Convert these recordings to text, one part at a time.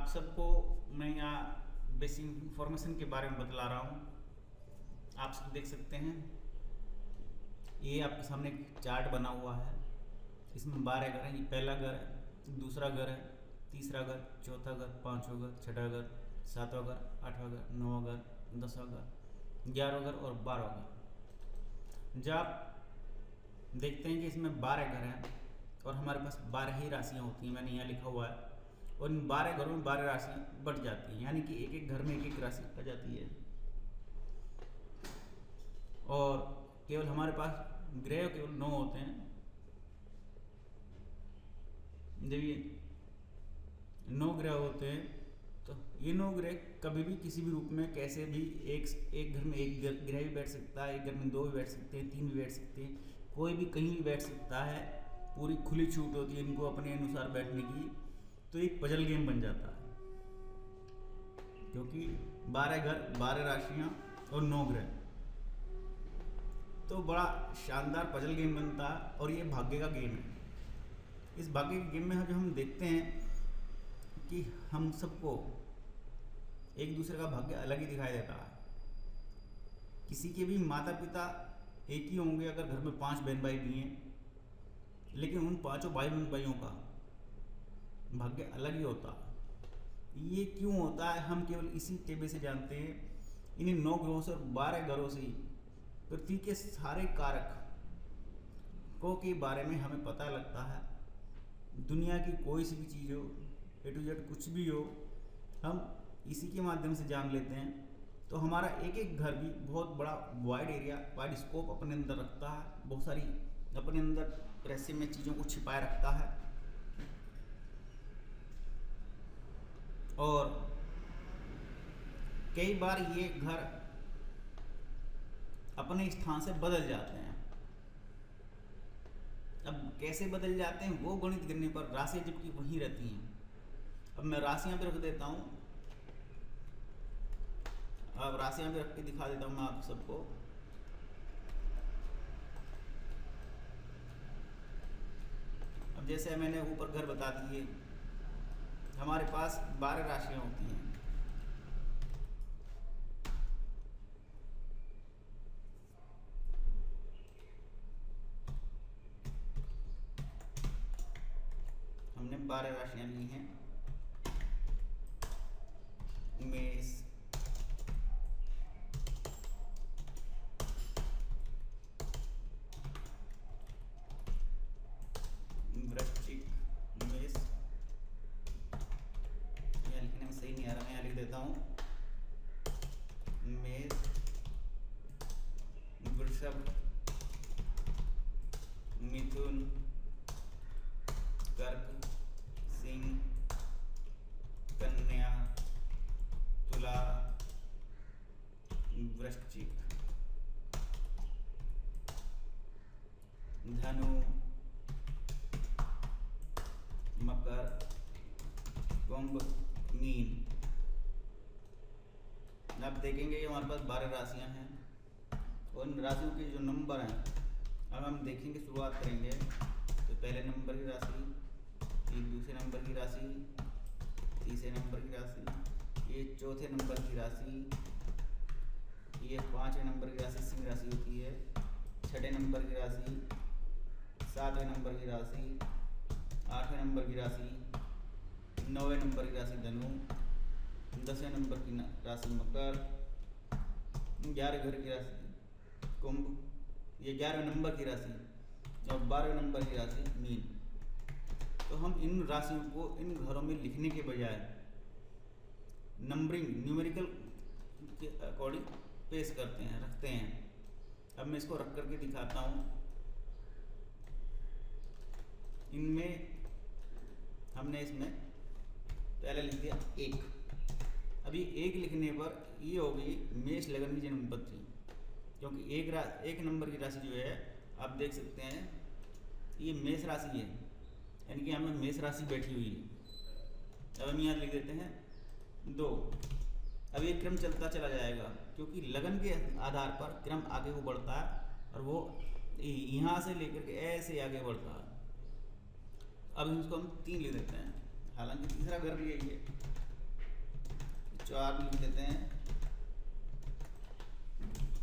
आप सबको मैं यहाँ बेसिक इंफॉर्मेशन के बारे में बतला रहा हूँ। आप सब देख सकते हैं, ये आपके सामने एक चार्ट बना हुआ है। इसमें 12 घर हैं। ये पहला घर है, दूसरा घर है, तीसरा घर, चौथा घर, पाँचवा घर, छठा घर, सातवां घर, आठवां घर, नौवां घर, 10वां घर, 11वां घर और 12वां घर। जब आप देखते हैं कि इसमें 12 घर हैं और हमारे पास 12 ही राशियाँ होती हैं, मैंने यहाँ लिखा हुआ है, और इन 12 घरों में 12 राशियाँ बढ़ जाती हैं, यानी कि एक एक घर में एक एक राशि आ जाती है। और केवल हमारे पास ग्रह केवल 9 होते हैं। जब ये 9 ग्रह होते हैं तो ये 9 ग्रह कभी भी किसी भी रूप में कैसे भी एक घर में एक ग्रह भी बैठ सकता है, एक घर में 2 भी बैठ सकते हैं, 3 भी बैठ सकते हैं, कोई भी कहीं भी बैठ सकता है। पूरी खुली छूट होती है इनको अपने अनुसार बैठने की। तो एक पजल गेम बन जाता है, क्योंकि 12 घर, 12 राशियाँ और 9 ग्रह, तो बड़ा शानदार पजल गेम बनता है। और ये भाग्य का गेम है। इस भाग्य के गेम में जो हम देखते हैं कि हम सबको एक दूसरे का भाग्य अलग ही दिखाई देता है। किसी के भी माता पिता एक ही होंगे, अगर घर में 5 बहन भाई भी हैं, लेकिन उन 5 भाइयों का भाग्य अलग ही होता है। ये क्यों होता है, हम केवल इसी टेबल से जानते हैं। इन्हीं 9 ग्रहों से और 12 घरों से पृथ्वी के सारे कारक को के बारे में हमें पता लगता है। दुनिया की कोई सी भी चीज़ हो, A to Z कुछ भी हो, हम इसी के माध्यम से जान लेते हैं। तो हमारा एक एक घर भी बहुत बड़ा वाइड एरिया, वाइड स्कोप अपने अंदर रखता है, बहुत सारी अपने अंदर रहस्यमय चीज़ों को छिपाए रखता है। और कई बार ये घर अपने स्थान से बदल जाते हैं। अब कैसे बदल जाते हैं वो गणित गिनने पर राशियाँ जबकि वहीं रहती हैं। अब मैं राशियाँ भी रख देता हूँ, अब राशियाँ भी रख के दिखा देता हूँ मैं आप सबको। अब जैसे मैंने ऊपर घर बता दिए, हमारे पास 12 राशियाँ होती हैं। हमने 12 राशियाँ ली हैं। मेष, वृश्चिक, मेष, यहाँ लिखने में सही नहीं आ रहा, मैं यहाँ लिख देता हूँ। मेष, वृषभ, मिथुन, कर्क, सिंह, कन्या, तुला, वृश्चिक, धनु, मकर, कुंभ, मीन। अब देखेंगे कि हमारे पास 12 राशियां हैं और इन राशियों के जो नंबर हैं अब हम देखेंगे। शुरुआत करेंगे तो पहले नंबर की राशि, ये दूसरे नंबर की राशि, तीसरे नंबर की राशि, ये चौथे नंबर की राशि, ये 5वें नंबर की राशि सिंह राशि होती है, 6ठे नंबर की राशि, 7वें नंबर की राशि, 8वें नंबर की राशि, 9वें नंबर की राशि धनु, 10वें नंबर की राशि मकर, 11वें घर की राशि कुंभ, ये 11वें नंबर की राशि, और 12वें नंबर की राशि मीन। तो हम इन राशियों को इन घरों में लिखने के बजाय नंबरिंग न्यूमेरिकल के अकॉर्डिंग पेश करते हैं, रखते हैं। अब मैं इसको रख करके दिखाता हूँ। इनमें हमने इसमें पहले लिख दिया 1। अभी 1 लिखने पर ये हो गई मेष लगन की जन्मपत्री, क्योंकि एक नंबर की राशि जो है आप देख सकते हैं ये मेष राशि है, यानी कि हमें मेष राशि बैठी हुई है। अब हम यहाँ लिख देते हैं 2। अब ये क्रम चलता चला जाएगा, क्योंकि लगन के आधार पर क्रम आगे को बढ़ता है और वो यहाँ से लेकर के ऐसे आगे बढ़ता है। अब इसको हम 3 लिख देते हैं, हालांकि तीसरा घर भी यही है। 4 लिख देते हैं,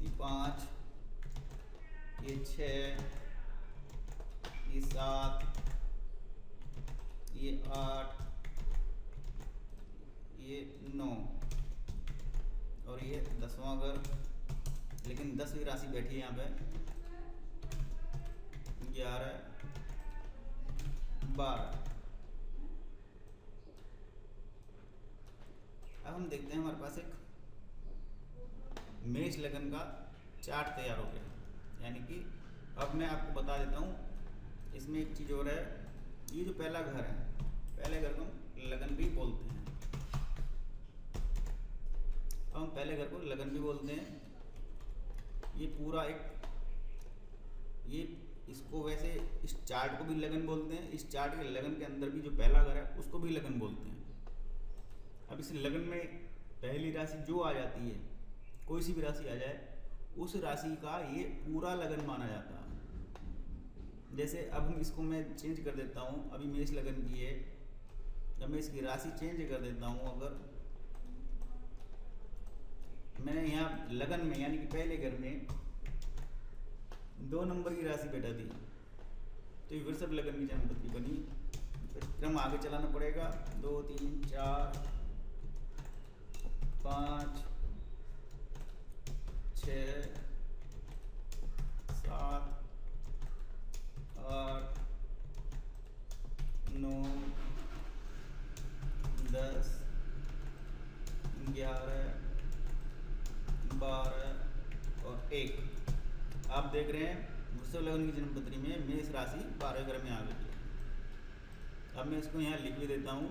ये 5, ये 6, ये 7, ये 8, ये 9 और ये 10वां घर। लेकिन 10वीं राशि बैठी है यहाँ पे 11, 12। अब हम देखते हैं हमारे पास एक मेष लगन का चार्ट तैयार हो गया। यानी कि अब मैं आपको बता देता हूँ, इसमें एक चीज़ और है। ये जो पहला घर है, पहले घर को हम लगन भी बोलते हैं। अब हम पहले घर को लगन भी बोलते हैं। ये पूरा एक, ये इसको वैसे इस चार्ट को भी लगन बोलते हैं। इस चार्ट के लगन के अंदर भी जो पहला घर है उसको भी लगन बोलते हैं। अब इस लगन में पहली राशि जो आ जाती है, कोई सी भी राशि आ जाए, उस राशि का ये पूरा लगन माना जाता है। जैसे अब हम इसको मैं चेंज कर देता हूँ, अभी मेष लगन की है, जब मैं इसकी राशि चेंज कर देता हूँ, अगर मैंने यहाँ लगन में यानी कि पहले घर में 2 नंबर की राशि बैठा थी, तो ये वृषभ लगन की जन्मपत्री बनी। क्रम आगे चलाना पड़ेगा, 2, 3, 4, 5, 6, 7, 8, 9, 10, 11, 12 और 1। आप देख रहे हैं वृषभ लगन की जन्मपत्री में मेष राशि 12 घर में आ गई है। अब मैं इसको यहाँ लिख भी देता हूँ।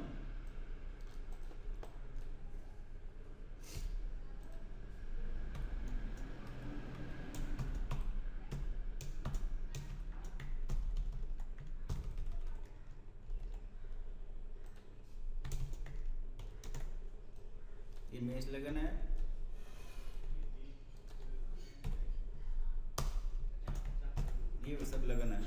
ये मेष लगन है, ये वृषभ लगन है।